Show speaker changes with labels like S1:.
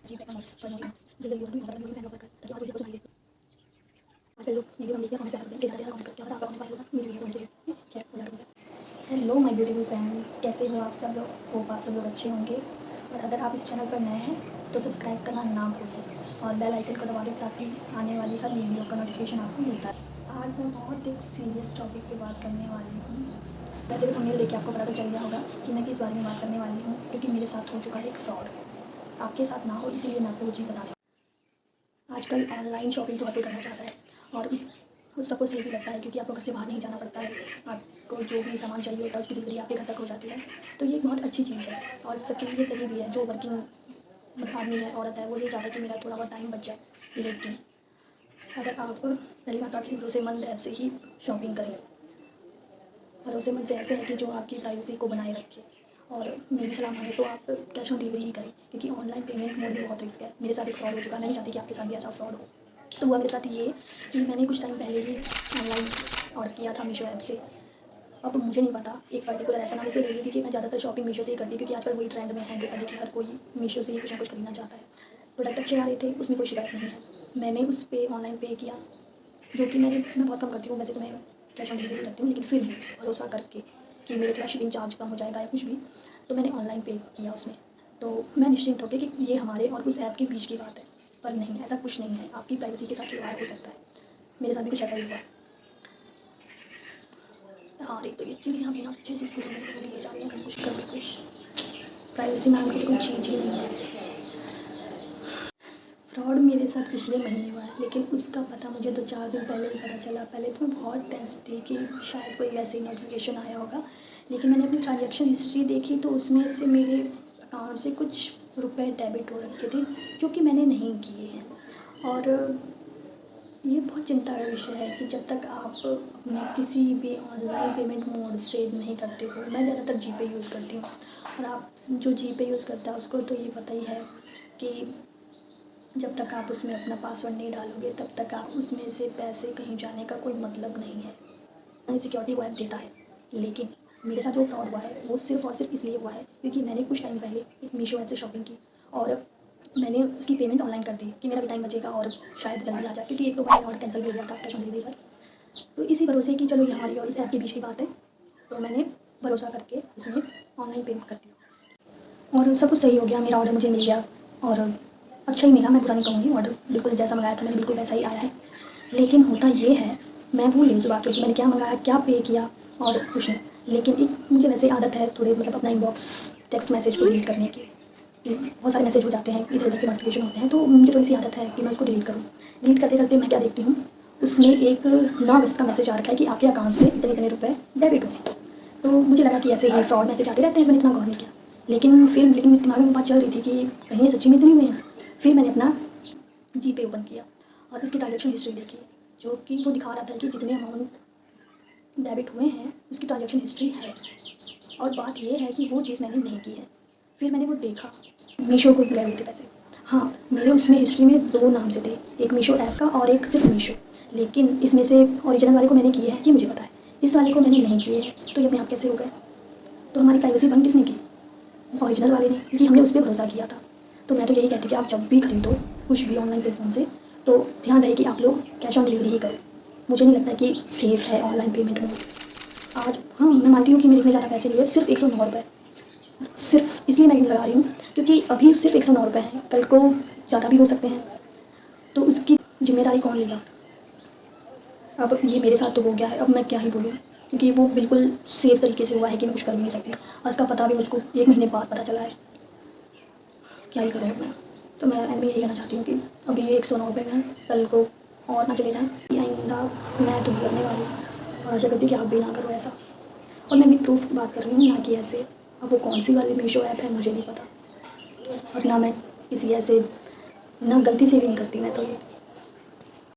S1: जी पे कमर्स करूँगी डिलीवरी होगी मतलब मेरी फैमिली वर्कर ताकि आज मुझे कुछ सुनाई दे। आजकल लोग ये भी हम देखते हैं कमेंट करते हैं सीधा कमेंट करके आप अपने भाई लोग मेरी वीडियो कमेंट करिए क्या उलट गया। हेलो माय ब्यूटीफुल फैमिली, कैसे हो आप सब लोग? होप आप सब लोग अच्छे होंगे। और अगर आप इस चैनल पर नए हैं तो सब्सक्राइब करना ना भूलें और बेल आइकन को दबा दें ताकि आने वाली हर वीडियो का नोटिफिकेशन आपको मिलता है। आज मैं बहुत एक सीरियस टॉपिक पे बात करने वाली हूँ। वैसे तो थंबनेल देख के आपको पता तो चल गया होगा कि मैं किस बारे में बात करने वाली हूँ, क्योंकि मेरे साथ हो चुका है एक फ्रॉड। आपके साथ ना हो इसीलिए मैं आपको वो चीज़ बता रही हूँ। आजकल ऑनलाइन शॉपिंग तो हर कोई करना चाहता है और उस सबको सही भी लगता है, क्योंकि आपको घर से बाहर नहीं जाना पड़ता है। आपको जो भी सामान चाहिए होता है उसकी डिलीवरी आपके घर तक हो जाती है। तो ये बहुत अच्छी चीज़ है और सबके लिए सही भी है। जो वर्किंग आदमी है, औरत है, वो ये चाहता है कि मेरा थोड़ा बहुत टाइम बच जाए। लेकिन अगर आप पहली बात, आप किसी भरोसेमंद ऐप से ही शॉपिंग करें। भरोसेमंद से ऐसे है कि जो आपकी प्राइवेसी को बनाए रखे। और मेरी सलाह माने तो आप कैश ऑन डिलीवरी ही करें, क्योंकि ऑनलाइन पेमेंट मोड में बहुत रिस्क है। मेरे साथ एक फ्रॉड हो चुका है, मैं नहीं चाहती कि आपके साथ भी ऐसा फ्रॉड हो। तो हुआ मेरे साथ ये कि मैंने कुछ टाइम पहले ही ऑनलाइन ऑर्डर किया था मीशो ऐप से। अब मुझे नहीं पता एक पर्टिकुलर ऐप का नाम इसलिए ले रही थी कि मैं ज़्यादातर शॉपिंग मीशो से ही करती हूँ, क्योंकि आजकल वही ट्रेंड में है। देखा देखी हर कोई मीशो से ही कुछ ना कुछ खरीदना चाहता है। प्रोडक्ट अच्छे आ रहे थे, उसमें कोई शिकायत नहीं है। मैंने उस पर ऑनलाइन पे किया, जो कि मैं बहुत कम करती हूँ। वैसे तो मैं कैश ऑन डिलीवरी करती हूँ, लेकिन फिर भी भरोसा करके कि मेरे थोड़ा शिपिंग चार्ज कम हो जाएगा या कुछ भी, तो मैंने ऑनलाइन पे किया उसमें। तो मैं निश्चिंत होकर कि ये हमारे और उस ऐप के बीच की बात है, पर नहीं, ऐसा कुछ नहीं है। आपकी प्राइवेसी के साथ खिलवाड़ हो सकता है। मेरे साथ भी कुछ ऐसा ही हुआ। हाँ, एक तो ये चीज़ यहाँ बिना अच्छे से कुछ लिए जा रही है, कुछ कर कुछ प्राइवेसी नाम की तो कोई चीज़ ही नहीं है। फ्रॉड मेरे साथ पिछले महीने हुआ है, लेकिन उसका पता मुझे 2-4 दिन पहले ही पता चला। पहले तो मैं बहुत टेंस थी कि शायद कोई वैसे ही नोटिफिकेशन आया होगा, लेकिन मैंने अपनी ट्रांजैक्शन हिस्ट्री देखी तो उसमें से मेरे अकाउंट से कुछ रुपए डेबिट हो रखे थे, जो कि मैंने नहीं किए हैं। और ये बहुत चिंता का विषय है कि जब तक आप अपने किसी भी ऑनलाइन पेमेंट मोड से नहीं करते हो। मैं ज़्यादातर जीपे यूज़ करती हूँ, और आप जो जीपे यूज़ करता है उसको तो ये पता ही है कि जब तक आप उसमें अपना पासवर्ड नहीं डालोगे तब तक आप उसमें से पैसे कहीं जाने का कोई मतलब नहीं है। सिक्योरिटी वो ऐप देता है, लेकिन मेरे साथ जो फ्रॉड हुआ है वो सिर्फ़ और सिर्फ इसलिए हुआ है क्योंकि मैंने कुछ टाइम पहले एक मीशो ऐप से शॉपिंग की और मैंने उसकी पेमेंट ऑनलाइन कर दी कि मेरा भी टाइम बचेगा और शायद जल्दी आ जाए, क्योंकि एक दो बार ऑर्डर कैंसिल भी हो गया था कैश ऑन डिलीवरी पर। तो इसी भरोसे कि चलो ये हमारी और इस ऐप के बीच की बात है, तो मैंने भरोसा करके उसमें ऑनलाइन पेमेंट कर दिया और सब कुछ सही हो गया। मेरा ऑर्डर मुझे मिल गया और अच्छा ही मिला, मैं बुरा नहीं कहूँगी। ऑर्डर बिल्कुल जैसा मंगाया था मैंने बिल्कुल वैसा ही आया है। लेकिन होता ये है, मैं भूल गई उस बात को कि मैंने क्या मंगाया, क्या पे किया और कुछ नहीं। लेकिन एक मुझे वैसे आदत है थोड़े मतलब अपना इनबॉक्स टेक्स्ट मैसेज को डिलीट करने की। कि बहुत सारे मैसेज हो जाते हैं, इधर उधर के नोटिफिकेशन होते हैं, तो मुझे थोड़ी सी आदत है कि मैं उसको डिलीट करूँ। डिलीट करते करते मैं क्या देखती हूँ, उसमें एक 9 अगस्त का मैसेज आ रखा है कि आपके अकाउंट से इतने इतने रुपए डेबिट हुए। तो मुझे लगा कि ऐसे ही फ्रॉड मैसेज आते रहते हैं, मैंने इतना गौर नहीं किया। लेकिन मेरे दिमाग में बात चल रही थी कि कहीं ये सच्ची में इतने हुए हैं। फिर मैंने अपना जीपे ओपन किया और उसकी ट्रांजैक्शन हिस्ट्री देखी, जो कि वो दिखा रहा था कि जितने अमाउंट डेबिट हुए हैं उसकी ट्रांजैक्शन हिस्ट्री है। और बात ये है कि वो चीज़ मैंने नहीं की है। फिर मैंने वो देखा, मीशो को गए हुए थे पैसे। हाँ, मेरे उसमें हिस्ट्री में 2 नाम से थे, एक मीशो ऐप का और एक सिर्फ मीशो। लेकिन इसमें से ओरिजिनल वाले को मैंने किए हैं, ये मुझे पता है। इस वाले को मैंने नहीं किए हैं, तो ये अपने आप कैसे हो गए? तो हमारी प्राइवेसी भंग किसने की? ओरिजिनल वाले ने, क्योंकि हमने उस पर भरोसा किया था। तो मैं तो यही कहती कि आप जब भी खरीदो कुछ भी ऑनलाइन प्लेटफॉर्म से, तो ध्यान रहे कि आप लोग कैश ऑन डिलीवरी ही करो। मुझे नहीं लगता कि सेफ़ है ऑनलाइन पेमेंट मोड। आज हाँ, मैं मानती हूँ कि मेरे इतने ज़्यादा पैसे लिए, सिर्फ 109 रुपये। सिर्फ इसलिए मैं लगा रही हूँ क्योंकि अभी सिर्फ 109 रुपये हैं, कल को ज़्यादा भी हो सकते हैं। तो उसकी जिम्मेदारी कौन लेगा? अब ये मेरे साथ तो हो गया है, अब मैं क्या ही बोलूँ, क्योंकि वो बिल्कुल सेफ़ तरीके से हुआ है कि मैं कुछ कर भी नहीं सकती। और उसका पता भी मुझको 1 महीने बाद पता चला है। क्या ही करूँ मैं? तो मैं एंड में यही कहना चाहती हूँ कि अभी ये 109 रुपये हैं, कल को और ना चले जाएँ। आइंदा मैं तो नहीं करने वाली और आशा करती हूँ कि आप भी ना करो ऐसा। और मैं विद प्रूफ बात कर रही हूँ, ना कि ऐसे। अब वो कौन सी वाली मीशो ऐप है मुझे नहीं पता, और ना मैं किसी ऐसे, ना गलती से भी नहीं करती मैं तो ये।